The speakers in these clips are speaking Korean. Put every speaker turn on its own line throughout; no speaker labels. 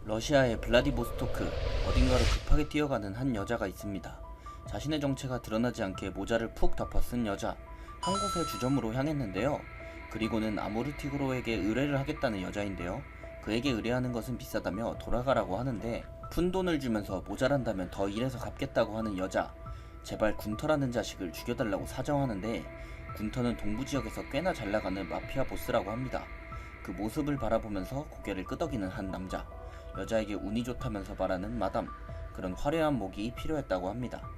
러시아의 블라디보스토크, 어딘가로 급하게 뛰어가는 한 여자가 있습니다. 자신의 정체가 드러나지 않게 모자를 푹 덮어 쓴 여자, 한 곳의 주점으로 향했는데요. 그리고는 아무르티그로에게 의뢰를 하겠다는 여자인데요. 그에게 의뢰하는 것은 비싸다며 돌아가라고 하는데, 푼돈을 주면서 모자란다면 더 일해서 갚겠다고 하는 여자, 제발 군터라는 자식을 죽여달라고 사정하는데, 군터는 동부지역에서 꽤나 잘나가는 마피아 보스라고 합니다. 그 모습을 바라보면서 고개를 끄덕이는 한 남자, 여자에게 운이 좋다면서 말하는 마담, 그런 화려한 목이 필요했다고 합니다.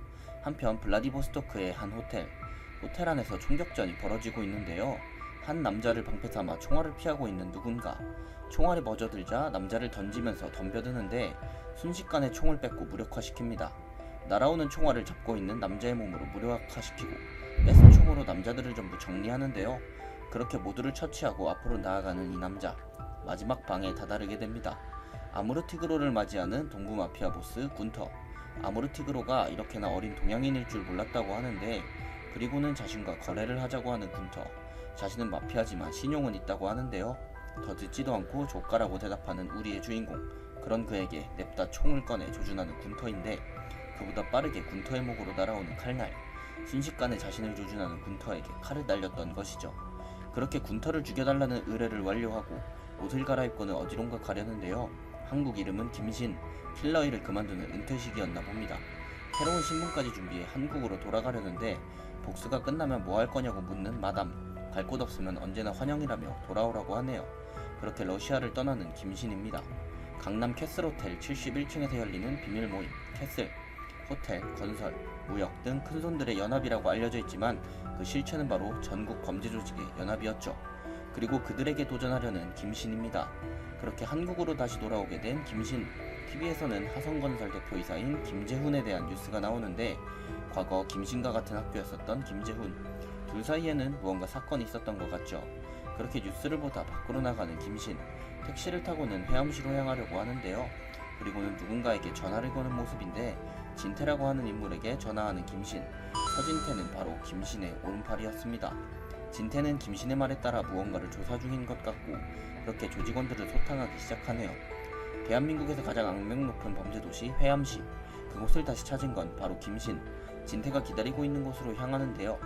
한편 블라디보스토크의 한 호텔 안에서 총격전이 벌어지고 있는데요. 한 남자를 방패 삼아 총알을 피하고 있는 누군가, 총알이 멎어들자 남자를 던지면서 덤벼드는데 순식간에 총을 뺏고 무력화시킵니다. 날아오는 총알을 잡고 있는 남자의 몸으로 무력화시키고 뺏은 총으로 남자들을 전부 정리하는데요. 그렇게 모두를 처치하고 앞으로 나아가는 이 남자, 마지막 방에 다다르게 됩니다. 아무르티그로를 맞이하는 동부 마피아 보스 군터. 아무르티그로가 이렇게나 어린 동양인일 줄 몰랐다고 하는데, 그리고는 자신과 거래를 하자고 하는 군터. 자신은 마피아지만 신용은 있다고 하는데요. 더 듣지도 않고 조카라고 대답하는 우리의 주인공. 그런 그에게 냅다 총을 꺼내 조준하는 군터인데, 그보다 빠르게 군터의 목으로 날아오는 칼날. 순식간에 자신을 조준하는 군터에게 칼을 날렸던 것이죠. 그렇게 군터를 죽여달라는 의뢰를 완료하고 옷을 갈아입고는 어디론가 가려는데요. 한국 이름은 김신, 킬러 일을 그만두는 은퇴식이었나 봅니다. 새로운 신분까지 준비해 한국으로 돌아가려는데, 복수가 끝나면 뭐 할 거냐고 묻는 마담, 갈 곳 없으면 언제나 환영이라며 돌아오라고 하네요. 그렇게 러시아를 떠나는 김신입니다. 강남 캐슬 호텔 71층에서 열리는 비밀 모임 캐슬, 호텔, 건설, 무역 등 큰손들의 연합이라고 알려져 있지만, 그 실체는 바로 전국 범죄 조직의 연합이었죠. 그리고 그들에게 도전하려는 김신입니다. 그렇게 한국으로 다시 돌아오게 된 김신, TV에서는 하성건설 대표이사인 김재훈에 대한 뉴스가 나오는데, 과거 김신과 같은 학교였었던 김재훈, 둘 사이에는 무언가 사건이 있었던 것 같죠. 그렇게 뉴스를 보다 밖으로 나가는 김신, 택시를 타고는 해암시로 향하려고 하는데요. 그리고는 누군가에게 전화를 거는 모습인데, 진태라고 하는 인물에게 전화하는 김신, 서진태는 바로 김신의 오른팔이었습니다. 진태는 김신의 말에 따라 무언가를 조사 중인 것 같고, 그렇게 조직원들을 소탕하기 시작하네요. 대한민국에서 가장 악명 높은 범죄도시 회암시, 그곳을 다시 찾은 건 바로 김신, 진태가 기다리고 있는 곳으로 향하는데요.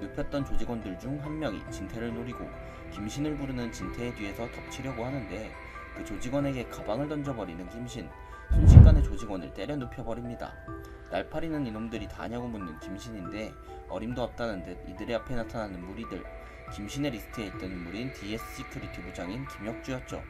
눕혔던 조직원들 중 한 명이 진태를 노리고 김신을 부르는 진태의 뒤에서 덮치려고 하는데, 그 조직원에게 가방을 던져버리는 김신, 순식간에 조직원을 때려 눕혀버립니다. 날파리는 이놈들이 다냐고 묻는 김신인데, 어림도 없다는 듯 이들의 앞에 나타나는 무리들, 김신의 리스트에 있던 인물인 DS 시큐리티 부장인 김혁주였죠.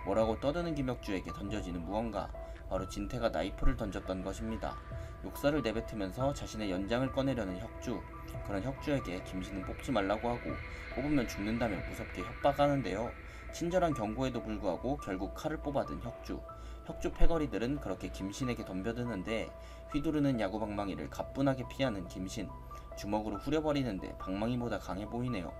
뭐라고 떠드는 김혁주에게 던져지는 무언가, 바로 진태가 나이프를 던졌던 것입니다. 욕설을 내뱉으면서 자신의 연장을 꺼내려는 혁주, 그런 혁주에게 김신은 뽑지 말라고 하고, 뽑으면 죽는다며 무섭게 협박하는데요. 친절한 경고에도 불구하고 결국 칼을 뽑아든 혁주 패거리들은 그렇게 김신에게 덤벼드는데, 휘두르는 야구 방망이를 가뿐하게 피하는 김신, 주먹으로 후려버리는데 방망이보다 강해 보이네요.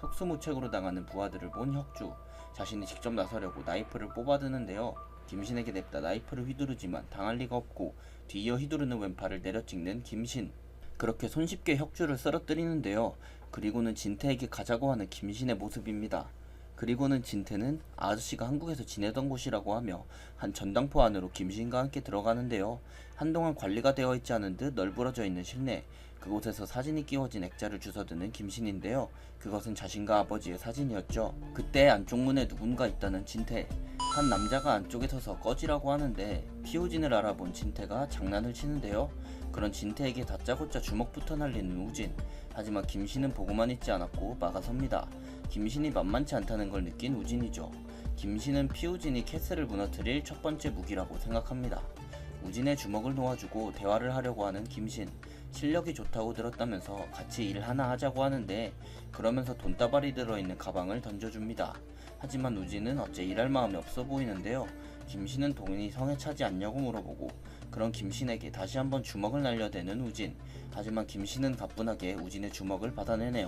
속수무책으로 당하는 부하들을 본 혁주, 자신이 직접 나서려고 나이프를 뽑아드는데요. 김신에게 냅다 나이프를 휘두르지만 당할 리가 없고 뒤이어 휘두르는 왼팔을 내려찍는 김신, 그렇게 손쉽게 혁주를 쓰러뜨리는데요. 그리고는 진태에게 가자고 하는 김신의 모습입니다. 그리고는 진태는 아저씨가 한국에서 지내던 곳이라고 하며 한 전당포 안으로 김신과 함께 들어가는데요. 한동안 관리가 되어 있지 않은 듯 널브러져 있는 실내, 그곳에서 사진이 끼워진 액자를 주워드는 김신인데요. 그것은 자신과 아버지의 사진이었죠. 그때 안쪽 문에 누군가 있다는 진태, 한 남자가 안쪽에 서서 꺼지라고 하는데, 피우진을 알아본 진태가 장난을 치는데요. 그런 진태에게 다짜고짜 주먹부터 날리는 우진, 하지만 김신은 보고만 있지 않았고 막아섭니다. 김신이 만만치 않다는 걸 느낀 우진이죠. 김신은 피우진이 캐슬을 무너뜨릴 첫 번째 무기라고 생각합니다. 우진의 주먹을 놓아주고 대화를 하려고 하는 김신, 실력이 좋다고 들었다면서 같이 일 하나 하자고 하는데, 그러면서 돈다발이 들어있는 가방을 던져줍니다. 하지만 우진은 어째 일할 마음이 없어 보이는데요. 김신은 동인이 성에 차지 않냐고 물어보고, 그런 김신에게 다시 한번 주먹을 날려대는 우진, 하지만 김신은 가뿐하게 우진의 주먹을 받아내네요.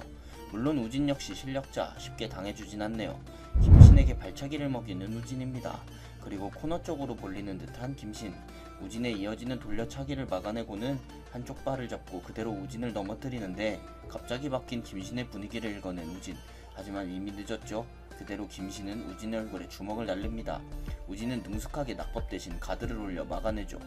물론 우진 역시 실력자, 쉽게 당해주진 않네요. 김신에게 발차기를 먹이는 우진입니다. 그리고 코너 쪽으로 몰리는 듯한 김신, 우진의 이어지는 돌려차기를 막아내고는 한쪽 발을 잡고 그대로 우진을 넘어뜨리는데, 갑자기 바뀐 김신의 분위기를 읽어낸 우진, 하지만 이미 늦었죠. 그대로 김씨는 우진의 얼굴에 주먹을 날립니다. 우진은 능숙하게 낙법 대신 가드를 올려 막아내죠.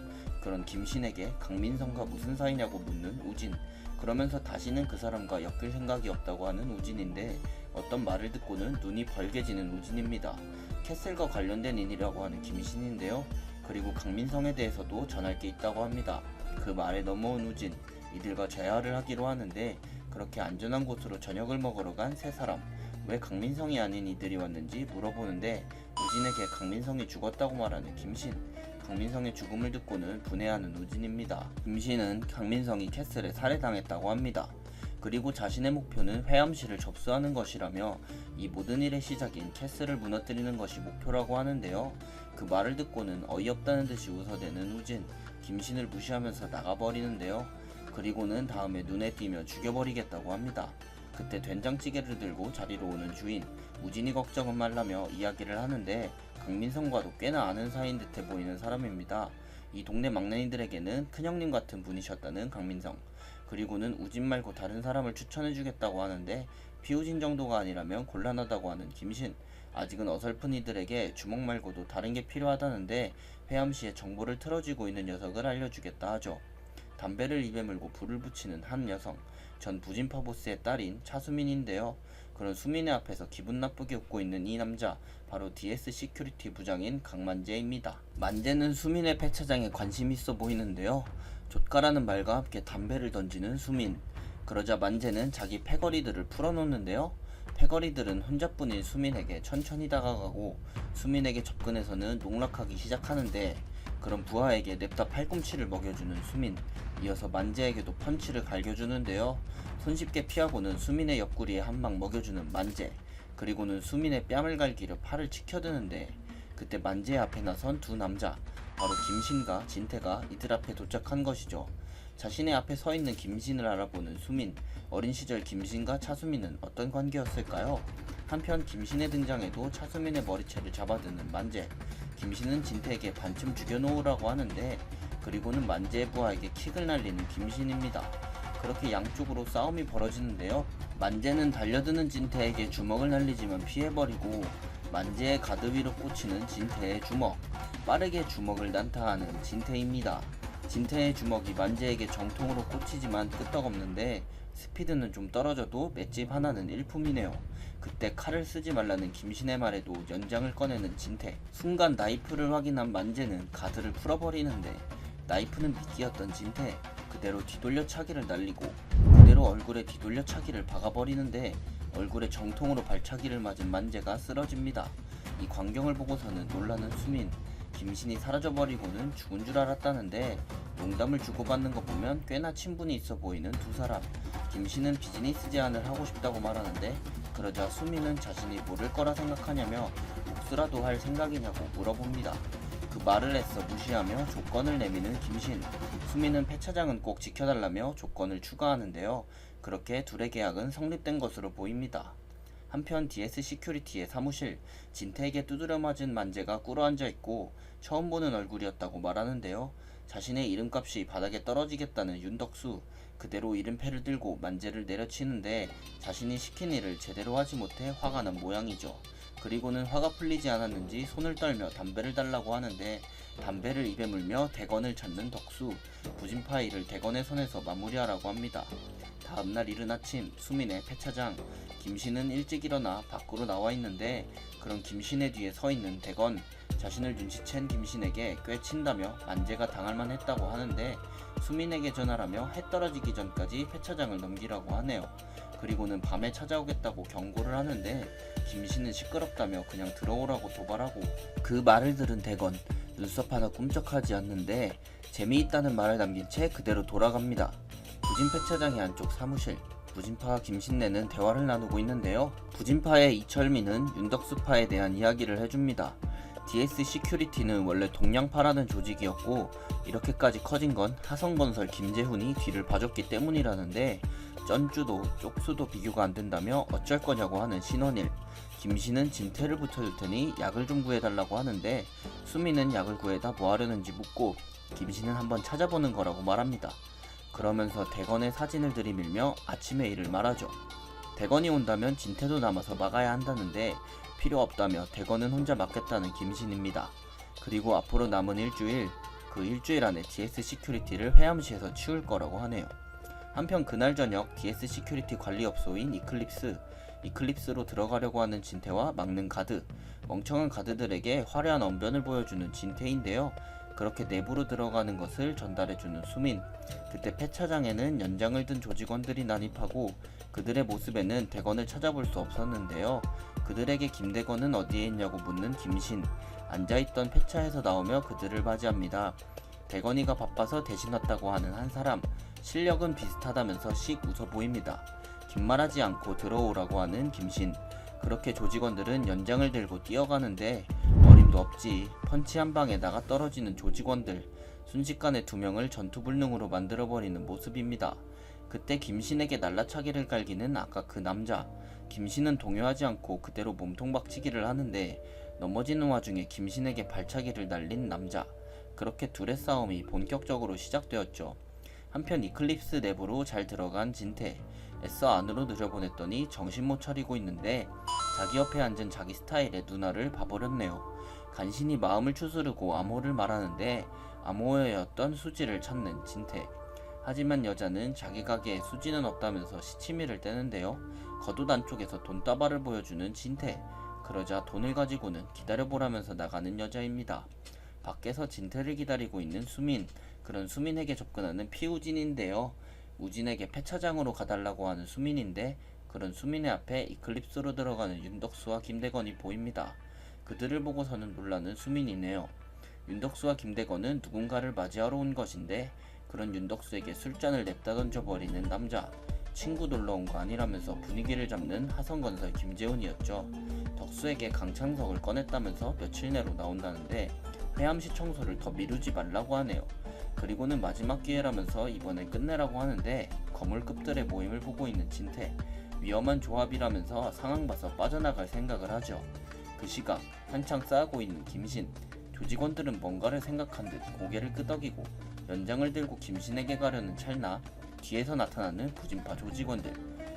그런 김신에게 강민성과 무슨 사이냐고 묻는 우진. 그러면서 다시는 그 사람과 엮일 생각이 없다고 하는 우진인데 어떤 말을 듣고는 눈이 벌게지는 우진입니다. 캐슬과 관련된 인이라고 하는 김신인데요. 그리고 강민성에 대해서도 전할 게 있다고 합니다. 그 말에 넘어온 우진. 이들과 재활을 하기로 하는데 그렇게 안전한 곳으로 저녁을 먹으러 간 세 사람. 왜 강민성이 아닌 이들이 왔는지 물어보는데 우진에게 강민성이 죽었다고 말하는 김신. 강민성의 죽음을 듣고는 분해하는 우진입니다. 김신은 강민성이 캐슬에 살해당했다고 합니다. 그리고 자신의 목표는 회암시를 접수하는 것이라며 이 모든 일의 시작인 캐슬을 무너뜨리는 것이 목표라고 하는데요. 그 말을 듣고는 어이없다는 듯이 웃어대는 우진. 김신을 무시하면서 나가버리는데요. 그리고는 다음에 눈에 띄며 죽여버리겠다고 합니다. 그때 된장찌개를 들고 자리로 오는 주인. 우진이 걱정은 말라며 이야기를 하는데 강민성과도 꽤나 아는 사이인 듯해 보이는 사람입니다. 이 동네 막내들에게는 큰형님 같은 분이셨다는 강민성. 그리고는 우진 말고 다른 사람을 추천해주겠다고 하는데 피우진 정도가 아니라면 곤란하다고 하는 김신. 아직은 어설픈 이들에게 주먹 말고도 다른 게 필요하다는데 회암시에 정보를 틀어쥐고 있는 녀석을 알려주겠다 하죠. 담배를 입에 물고 불을 붙이는 한 여성. 전 부진파 보스의 딸인 차수민인데요. 그런 수민의 앞에서 기분 나쁘게 웃고 있는 이 남자, 바로 DS 시큐리티 부장인 강만재입니다. 만재는 수민의 폐차장에 관심 있어 보이는데요. 좆가라는 말과 함께 담배를 던지는 수민. 그러자 만재는 자기 패거리들을 풀어놓는데요. 패거리들은 혼자뿐인 수민에게 천천히 다가가고 수민에게 접근해서는 농락하기 시작하는데 그런 부하에게 냅다 팔꿈치를 먹여주는 수민. 이어서 만재에게도 펀치를 갈겨주는데요. 손쉽게 피하고는 수민의 옆구리에 한 방 먹여주는 만재. 그리고는 수민의 뺨을 갈기려 팔을 치켜드는데 그때 만재 앞에 나선 두 남자, 바로 김신과 진태가 이들 앞에 도착한 것이죠. 자신의 앞에 서 있는 김신을 알아보는 수민. 어린 시절 김신과 차수민은 어떤 관계였을까요? 한편 김신의 등장에도 차수민의 머리채를 잡아드는 만재. 김신은 진태에게 반쯤 죽여놓으라고 하는데 그리고는 만재의 부하에게 킥을 날리는 김신입니다. 그렇게 양쪽으로 싸움이 벌어지는데요. 만재는 달려드는 진태에게 주먹을 날리지만 피해버리고 만재의 가드 위로 꽂히는 진태의 주먹. 빠르게 주먹을 난타하는 진태입니다. 진태의 주먹이 만재에게 정통으로 꽂히지만 끄떡없는데 스피드는 좀 떨어져도 맷집 하나는 일품이네요. 그때 칼을 쓰지 말라는 김신의 말에도 연장을 꺼내는 진태. 순간 나이프를 확인한 만재는 가드를 풀어버리는데 나이프는 미끼였던 진태. 그대로 뒤돌려차기를 날리고 그대로 얼굴에 뒤돌려차기를 박아버리는데 얼굴에 정통으로 발차기를 맞은 만재가 쓰러집니다. 이 광경을 보고서는 놀라는 수민. 김신이 사라져버리고는 죽은 줄 알았다는데 농담을 주고받는 거 보면 꽤나 친분이 있어 보이는 두 사람. 김신은 비즈니스 제안을 하고 싶다고 말하는데 그러자 수민은 자신이 모를 거라 생각하냐며 복수라도 할 생각이냐고 물어봅니다. 그 말을 애써 무시하며 조건을 내미는 김신. 수민은 폐차장은 꼭 지켜달라며 조건을 추가하는데요. 그렇게 둘의 계약은 성립된 것으로 보입니다. 한편 DS 시큐리티의 사무실. 진태에게 두드려 맞은 만재가 꿇어앉아 있고 처음 보는 얼굴이었다고 말하는데요. 자신의 이름값이 바닥에 떨어지겠다는 윤덕수. 그대로 이름패를 들고 만재를 내려치는데 자신이 시킨 일을 제대로 하지 못해 화가 난 모양이죠. 그리고는 화가 풀리지 않았는지 손을 떨며 담배를 달라고 하는데 담배를 입에 물며 대건을 찾는 덕수. 부진파 일을 대건의 손에서 마무리하라고 합니다. 다음날 이른 아침 수민의 폐차장. 김신은 일찍 일어나 밖으로 나와 있는데 그런 김신의 뒤에 서 있는 대건. 자신을 눈치챈 김신에게 꿰친다며 만재가 당할만 했다고 하는데 수민에게 전화라며 해 떨어지기 전까지 폐차장을 넘기라고 하네요. 그리고는 밤에 찾아오겠다고 경고를 하는데 김신은 시끄럽다며 그냥 들어오라고 도발하고 그 말을 들은 대건 눈썹 하나 꿈쩍하지 않는데 재미있다는 말을 남긴 채 그대로 돌아갑니다. 부진 폐차장의 안쪽 사무실. 부진파와 김신내는 대화를 나누고 있는데요. 부진파의 이철민은 윤덕수파에 대한 이야기를 해줍니다. DS 시큐리티는 원래 동양파라는 조직이었고 이렇게까지 커진 건 하성건설 김재훈이 뒤를 봐줬기 때문이라는데 쩐주도 쪽수도 비교가 안 된다며 어쩔 거냐고 하는 신원일. 김신은 진태를 붙여줄 테니 약을 좀 구해달라고 하는데 수민은 약을 구해다 뭐 하려는지 묻고 김신은 한번 찾아보는 거라고 말합니다. 그러면서 대건의 사진을 들이밀며 아침의 일을 말하죠. 대건이 온다면 진태도 남아서 막아야 한다는데 필요 없다며 대건은 혼자 막겠다는 김신입니다. 그리고 앞으로 남은 일주일, 그 일주일 안에 DS 시큐리티를 회암시에서 치울 거라고 하네요. 한편 그날 저녁 DS 시큐리티 관리업소인 이클립스로 들어가려고 하는 진태와 막는 가드, 멍청한 가드들에게 화려한 언변을 보여주는 진태인데요. 그렇게 내부로 들어가는 것을 전달해주는 수민. 그때 폐차장에는 연장을 든 조직원들이 난입하고 그들의 모습에는 대건을 찾아볼 수 없었는데요. 그들에게 김대건은 어디에 있냐고 묻는 김신. 앉아있던 폐차에서 나오며 그들을 맞이합니다. 대건이가 바빠서 대신 왔다고 하는 한 사람. 실력은 비슷하다면서 씩 웃어 보입니다. 긴말하지 않고 들어오라고 하는 김신. 그렇게 조직원들은 연장을 들고 뛰어가는데 어림도 없지. 펀치 한 방에 나가 떨어지는 조직원들. 순식간에 두 명을 전투불능으로 만들어버리는 모습입니다. 그때 김신에게 날라차기를 갈기는 아까 그 남자. 김신은 동요하지 않고 그대로 몸통박치기를 하는데 넘어지는 와중에 김신에게 발차기를 날린 남자. 그렇게 둘의 싸움이 본격적으로 시작되었죠. 한편 이클립스 내부로 잘 들어간 진태. 애써 안으로 들여보냈더니 정신 못 차리고 있는데 자기 옆에 앉은 자기 스타일의 누나를 봐버렸네요. 간신히 마음을 추스르고 암호를 말하는데 암호였던 수지를 찾는 진태. 하지만 여자는 자기 가게에 수지는 없다면서 시치미를 떼는데요. 겉옷 안쪽에서 돈다발을 보여주는 진태. 그러자 돈을 가지고는 기다려보라면서 나가는 여자입니다. 밖에서 진태를 기다리고 있는 수민. 그런 수민에게 접근하는 피우진인데요. 우진에게 폐차장으로 가달라고 하는 수민인데 그런 수민의 앞에 이클립스로 들어가는 윤덕수와 김대건이 보입니다. 그들을 보고서는 놀라는 수민이네요. 윤덕수와 김대건은 누군가를 맞이하러 온 것인데 그런 윤덕수에게 술잔을 냅다 던져버리는 남자. 친구 놀러온 거 아니라면서 분위기를 잡는 하성건설 김재훈이었죠. 덕수에게 강창석을 꺼냈다면서 며칠 내로 나온다는데 회암시 청소를 더 미루지 말라고 하네요. 그리고는 마지막 기회라면서 이번엔 끝내라고 하는데 거물급들의 모임을 보고 있는 진태. 위험한 조합이라면서 상황 봐서 빠져나갈 생각을 하죠. 그 시각 한창 싸우고 있는 김신. 조직원들은 뭔가를 생각한 듯 고개를 끄덕이고 연장을 들고 김신에게 가려는 찰나 뒤에서 나타나는 부진파 조직원들.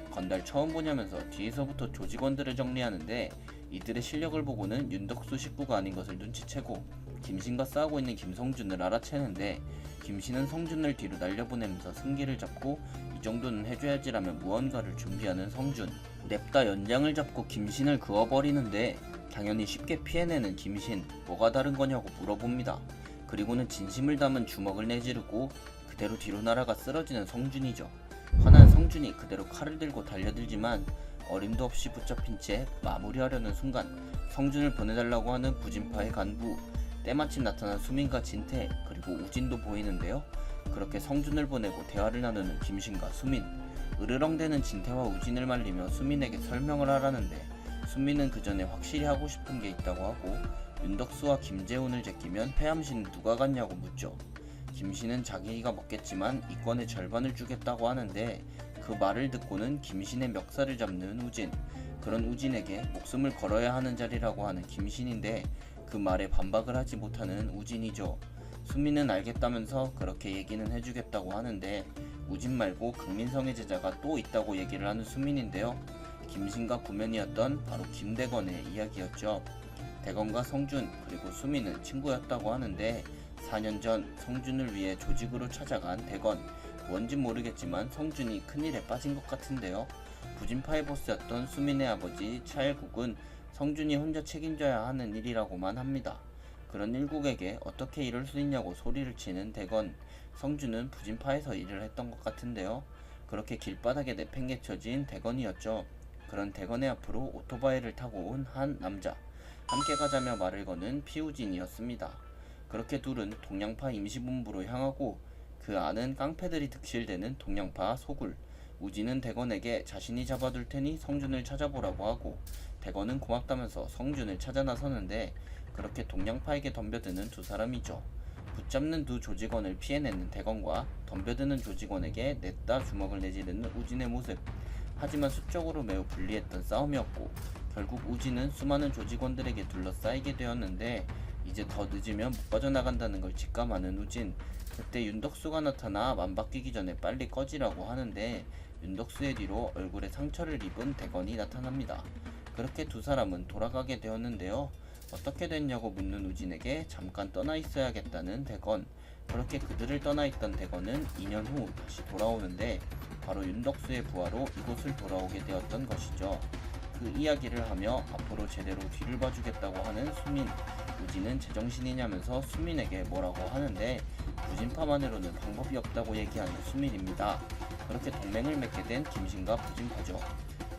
건달 처음 보냐면서 뒤에서부터 조직원들을 정리하는데 이들의 실력을 보고는 윤덕수 식구가 아닌 것을 눈치채고 김신과 싸우고 있는 김성준을 알아채는데 김신은 성준을 뒤로 날려보내면서 승기를 잡고 이 정도는 해줘야지라며 무언가를 준비하는 성준. 냅다 연장을 잡고 김신을 그어버리는데 당연히 쉽게 피해내는 김신. 뭐가 다른 거냐고 물어봅니다. 그리고는 진심을 담은 주먹을 내지르고 그대로 뒤로 날아가 쓰러지는 성준이죠. 화난 성준이 그대로 칼을 들고 달려들지만 어림도 없이 붙잡힌 채 마무리하려는 순간 성준을 보내달라고 하는 부진파의 간부. 때마침 나타난 수민과 진태 그리고 우진도 보이는데요. 그렇게 성준을 보내고 대화를 나누는 김신과 수민. 으르렁대는 진태와 우진을 말리며 수민에게 설명을 하라는데 수민은 그 전에 확실히 하고 싶은 게 있다고 하고 윤덕수와 김재훈을 제끼면 회암시는 누가 갔냐고 묻죠. 김신은 자기가 먹겠지만 이 건의 절반을 주겠다고 하는데 그 말을 듣고는 김신의 멱살을 잡는 우진. 그런 우진에게 목숨을 걸어야 하는 자리라고 하는 김신인데 그 말에 반박을 하지 못하는 우진이죠. 수민은 알겠다면서 그렇게 얘기는 해주겠다고 하는데 우진 말고 극민성의 제자가 또 있다고 얘기를 하는 수민인데요. 김신과 구면이었던 바로 김대건의 이야기였죠. 대건과 성준 그리고 수민은 친구였다고 하는데 4년 전 성준을 위해 조직으로 찾아간 대건. 뭔진 모르겠지만 성준이 큰일에 빠진 것 같은데요. 부진파의 보스였던 수민의 아버지 차일국은 성준이 혼자 책임져야 하는 일이라고만 합니다. 그런 일국에게 어떻게 이럴 수 있냐고 소리를 치는 대건. 성준은 부진파에서 일을 했던 것 같은데요. 그렇게 길바닥에 내팽개쳐진 대건이었죠. 그런 대건의 앞으로 오토바이를 타고 온 한 남자. 함께 가자며 말을 거는 피우진이었습니다. 그렇게 둘은 동양파 임시본부로 향하고 그 안은 깡패들이 득실대는 동양파 소굴. 우진은 대건에게 자신이 잡아둘 테니 성준을 찾아보라고 하고 대건은 고맙다면서 성준을 찾아 나서는데 그렇게 동양파에게 덤벼드는 두 사람이죠. 붙잡는 두 조직원을 피해내는 대건과 덤벼드는 조직원에게 냈다 주먹을 내지르는 우진의 모습. 하지만 수적으로 매우 불리했던 싸움이었고 결국 우진은 수많은 조직원들에게 둘러싸이게 되었는데 이제 더 늦으면 못 빠져나간다는 걸 직감하는 우진. 그때 윤덕수가 나타나 맘바뀌기 전에 빨리 꺼지라고 하는데 윤덕수의 뒤로 얼굴에 상처를 입은 대건이 나타납니다. 그렇게 두 사람은 돌아가게 되었는데요. 어떻게 됐냐고 묻는 우진에게 잠깐 떠나 있어야겠다는 대건. 그렇게 그들을 떠나 있던 대건은 2년 후 다시 돌아오는데 바로 윤덕수의 부하로 이곳을 돌아오게 되었던 것이죠. 그 이야기를 하며 앞으로 제대로 뒤를 봐주겠다고 하는 수민. 우진은 제정신이냐면서 수민에게 뭐라고 하는데 부진파만으로는 방법이 없다고 얘기하는 수민입니다. 그렇게 동맹을 맺게 된 김신과 부진파죠.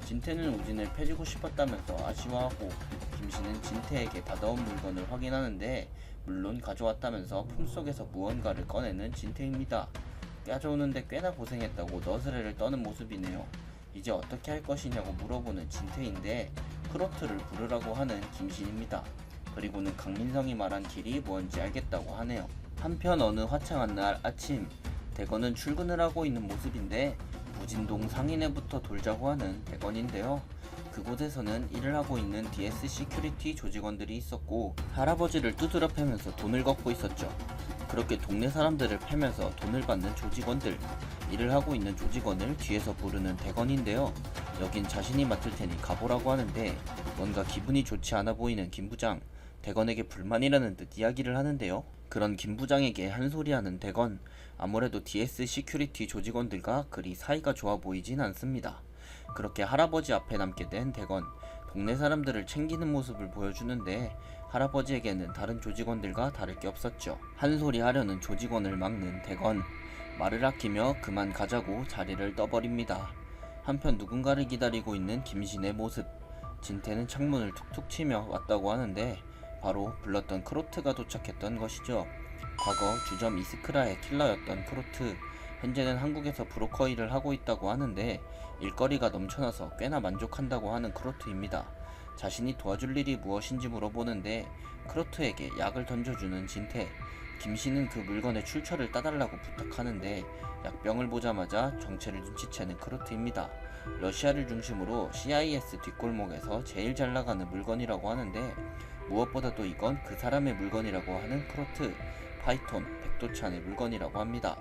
진태는 우진을 패주고 싶었다면서 아쉬워하고 김신은 진태에게 받아온 물건을 확인하는데 물론 가져왔다면서 품속에서 무언가를 꺼내는 진태입니다. 가져오는데 꽤나 고생했다고 너스레를 떠는 모습이네요. 이제 어떻게 할 것이냐고 물어보는 진태인데 크로트를 부르라고 하는 김신입니다. 그리고는 강민성이 말한 길이 뭔지 알겠다고 하네요. 한편 어느 화창한 날 아침, 대건은 출근을 하고 있는 모습인데 무진동 상인회부터 돌자고 하는 대건인데요. 그곳에서는 일을 하고 있는 DS 시큐리티 조직원들이 있었고 할아버지를 두드려 패면서 돈을 걷고 있었죠. 그렇게 동네 사람들을 패면서 돈을 받는 조직원들, 일을 하고 있는 조직원을 뒤에서 부르는 대건인데요. 여긴 자신이 맡을 테니 가보라고 하는데 뭔가 기분이 좋지 않아 보이는 김 부장, 대건에게 불만이라는 듯 이야기를 하는데요. 그런 김 부장에게 한 소리하는 대건, 아무래도 DS 시큐리티 조직원들과 그리 사이가 좋아 보이진 않습니다. 그렇게 할아버지 앞에 남게 된 대건, 동네 사람들을 챙기는 모습을 보여주는데 할아버지에게는 다른 조직원들과 다를 게 없었죠. 한 소리 하려는 조직원을 막는 대건, 말을 아끼며 그만 가자고 자리를 떠버립니다. 한편 누군가를 기다리고 있는 김신의 모습, 진태는 창문을 툭툭 치며 왔다고 하는데 바로 불렀던 크로트가 도착했던 것이죠. 과거 주점 이스크라의 킬러였던 크로트, 현재는 한국에서 브로커 일을 하고 있다고 하는데 일거리가 넘쳐나서 꽤나 만족한다고 하는 크로트입니다. 자신이 도와줄 일이 무엇인지 물어보는데 크로트에게 약을 던져주는 진태, 김씨는 그 물건의 출처를 따달라고 부탁하는데 약병을 보자마자 정체를 눈치채는 크로트입니다. 러시아를 중심으로 CIS 뒷골목에서 제일 잘 나가는 물건이라고 하는데 무엇보다도 이건 그 사람의 물건이라고 하는 크로트, 파이톤, 백도찬의 물건이라고 합니다.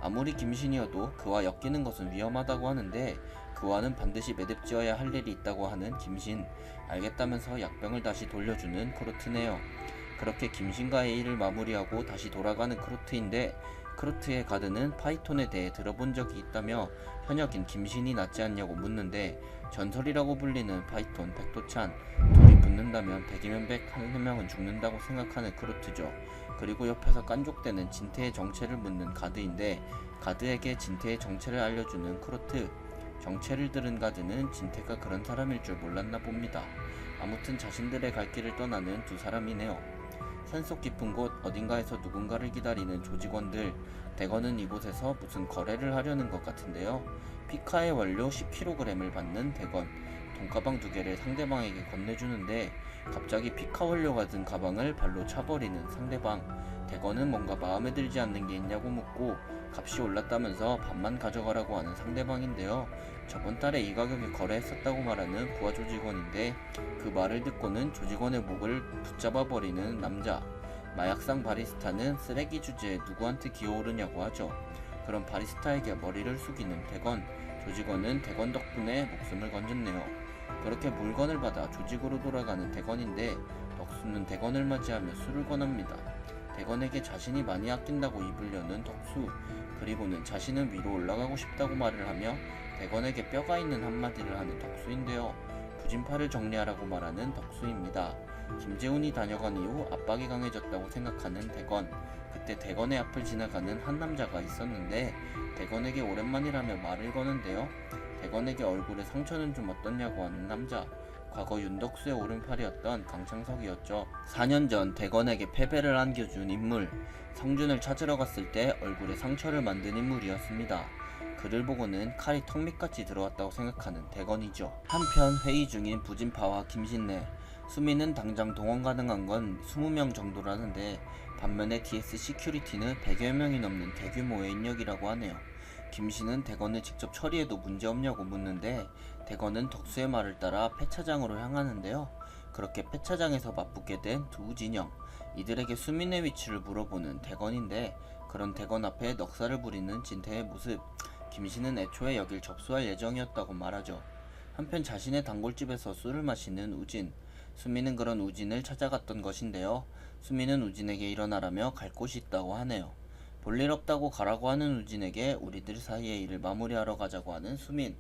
아무리 김신이어도 그와 엮이는 것은 위험하다고 하는데 그와는 반드시 매듭지어야 할 일이 있다고 하는 김신, 알겠다면서 약병을 다시 돌려주는 크로트네요. 그렇게 김신과의 일을 마무리하고 다시 돌아가는 크로트인데 크로트의 가드는 파이톤에 대해 들어본 적이 있다며 현역인 김신이 낫지 않냐고 묻는데 전설이라고 불리는 파이톤 백도찬, 둘이 붙는다면 100이면 100 한 명은 죽는다고 생각하는 크로트죠. 그리고 옆에서 깐족대는 진태의 정체를 묻는 가드인데 가드에게 진태의 정체를 알려주는 크로트, 정체를 들은 가드는 진태가 그런 사람일 줄 몰랐나 봅니다. 아무튼 자신들의 갈 길을 떠나는 두 사람이네요. 산속 깊은 곳 어딘가에서 누군가를 기다리는 조직원들, 대건은 이곳에서 무슨 거래를 하려는 것 같은데요. 피카의 원료 10kg을 받는 대건, 돈가방 2개를 상대방에게 건네주는데 갑자기 피카 원료가 든 가방을 발로 차버리는 상대방. 대건은 뭔가 마음에 들지 않는 게 있냐고 묻고 값이 올랐다면서 반만 가져가라고 하는 상대방인데요. 저번 달에 이 가격에 거래했었다고 말하는 부하 조직원인데 그 말을 듣고는 조직원의 목을 붙잡아버리는 남자. 마약상 바리스타는 쓰레기 주제에 누구한테 기어오르냐고 하죠. 그럼 바리스타에게 머리를 숙이는 대건, 조직원은 대건 덕분에 목숨을 건졌네요. 그렇게 물건을 받아 조직으로 돌아가는 대건인데 덕수는 대건을 맞이하며 술을 권합니다. 대건에게 자신이 많이 아낀다고 입을 여는 덕수, 그리고는 자신은 위로 올라가고 싶다고 말을 하며 대건에게 뼈가 있는 한마디를 하는 덕수인데요. 부진파를 정리하라고 말하는 덕수입니다. 김재훈이 다녀간 이후 압박이 강해졌다고 생각하는 대건, 그때 대건의 앞을 지나가는 한 남자가 있었는데 대건에게 오랜만이라며 말을 거는데요. 대건에게 얼굴에 상처는 좀 어떻냐고 하는 남자, 과거 윤덕수의 오른팔이었던 강창석이었죠. 4년 전 대건에게 패배를 안겨준 인물, 성준을 찾으러 갔을 때 얼굴에 상처를 만든 인물이었습니다. 그를 보고는 칼이 턱밑같이 들어왔다고 생각하는 대건이죠. 한편 회의 중인 부진파와 김신내, 수민은 당장 동원 가능한 건 20명 정도라는데 반면에 DS 시큐리티는 100여 명이 넘는 대규모의 인력이라고 하네요. 김씨는 대건을 직접 처리해도 문제없냐고 묻는데 대건은 덕수의 말을 따라 폐차장으로 향하는데요. 그렇게 폐차장에서 맞붙게 된 두 진영, 이들에게 수민의 위치를 물어보는 대건인데 그런 대건 앞에 넉살을 부리는 진태의 모습, 김신은 애초에 여길 접수할 예정이었다고 말하죠. 한편 자신의 단골집에서 술을 마시는 우진. 수미는 그런 우진을 찾아갔던 것인데요. 수미는 우진에게 일어나라며 갈 곳이 있다고 하네요. 볼일 없다고 가라고 하는 우진에게 우리들 사이의 일을 마무리하러 가자고 하는 수민.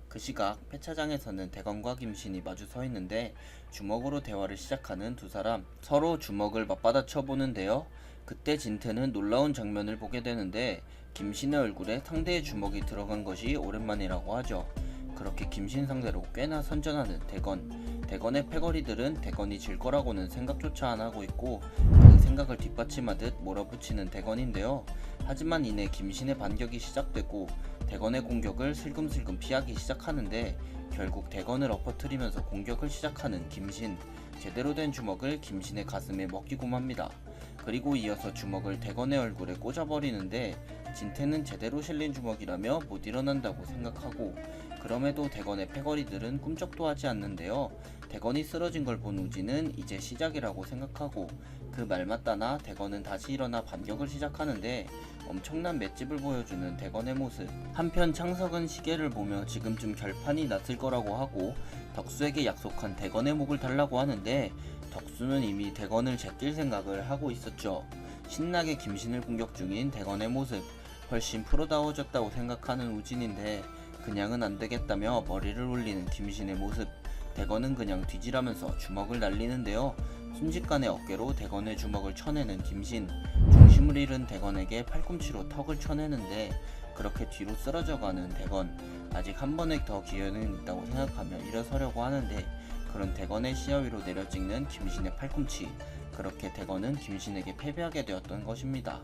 그 시각 폐차장에서는 대건과 김신이 마주 서 있는데 주먹으로 대화를 시작하는 두 사람. 서로 주먹을 맞받아쳐 보는데요. 그때 진태는 놀라운 장면을 보게 되는데 김신의 얼굴에 상대의 주먹이 들어간 것이 오랜만이라고 하죠. 그렇게 김신 상대로 꽤나 선전하는 대건. 대건의 패거리들은 대건이 질 거라고는 생각조차 안 하고 있고 그 생각을 뒷받침하듯 몰아붙이는 대건인데요. 하지만 이내 김신의 반격이 시작되고 대건의 공격을 슬금슬금 피하기 시작하는데 결국 대건을 엎어뜨리면서 공격을 시작하는 김신. 제대로 된 주먹을 김신의 가슴에 먹히고 맙니다. 그리고 이어서 주먹을 대건의 얼굴에 꽂아버리는데 진태는 제대로 실린 주먹이라며 못 일어난다고 생각하고 그럼에도 대건의 패거리들은 꿈쩍도 하지 않는데요. 대건이 쓰러진 걸 본 우진은 이제 시작이라고 생각하고 그 말 맞다나 대건은 다시 일어나 반격을 시작하는데 엄청난 맷집을 보여주는 대건의 모습. 한편 창석은 시계를 보며 지금쯤 결판이 났을 거라고 하고 덕수에게 약속한 대건의 목을 달라고 하는데 덕수는 이미 대건을 제낄 생각을 하고 있었죠. 신나게 김신을 공격 중인 대건의 모습. 훨씬 프로다워졌다고 생각하는 우진인데 그냥은 안되겠다며 머리를 올리는 김신의 모습. 대건은 그냥 뒤지라면서 주먹을 날리는데요. 순식간에 어깨로 대건의 주먹을 쳐내는 김신. 중심을 잃은 대건에게 팔꿈치로 턱을 쳐내는데 그렇게 뒤로 쓰러져가는 대건. 아직 한 번의 더 기회는 있다고 생각하며 일어서려고 하는데 그런 대건의 시야 위로 내려찍는 김신의 팔꿈치. 그렇게 대건은 김신에게 패배하게 되었던 것입니다.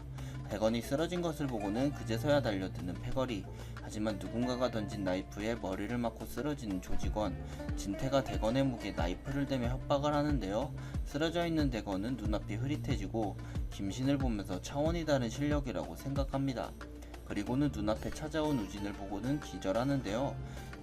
대건이 쓰러진 것을 보고는 그제서야 달려드는 패거리. 하지만 누군가가 던진 나이프에 머리를 맞고 쓰러지는 조직원. 진태가 대건의 목에 나이프를 대며 협박을 하는데요. 쓰러져 있는 대건은 눈앞이 흐릿해지고 김신을 보면서 차원이 다른 실력이라고 생각합니다. 그리고는 눈앞에 찾아온 우진을 보고는 기절하는데요.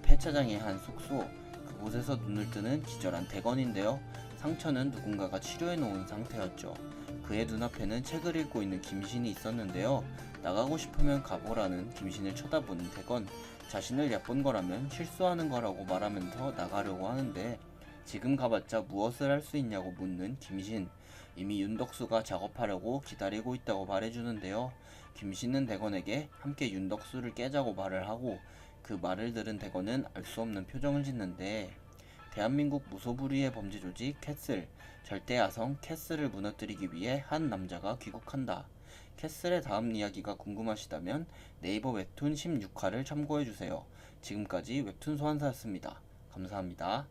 폐차장의 한 숙소. 그곳에서 눈을 뜨는 기절한 대건인데요. 상처는 누군가가 치료해 놓은 상태였죠. 그의 눈앞에는 책을 읽고 있는 김신이 있었는데요. 나가고 싶으면 가보라는 김신을 쳐다보는 대건. 자신을 얕본 거라면 실수하는 거라고 말하면서 나가려고 하는데 지금 가봤자 무엇을 할 수 있냐고 묻는 김신. 이미 윤덕수가 작업하려고 기다리고 있다고 말해주는데요. 김신은 대건에게 함께 윤덕수를 깨자고 말을 하고 그 말을 들은 대건은 알 수 없는 표정을 짓는데 대한민국 무소불위의 범죄 조직 캐슬. 절대 야성 캐슬을 무너뜨리기 위해 한 남자가 귀국한다. 캐슬의 다음 이야기가 궁금하시다면 네이버 웹툰 16화를 참고해주세요. 지금까지 웹툰 소환사였습니다. 감사합니다.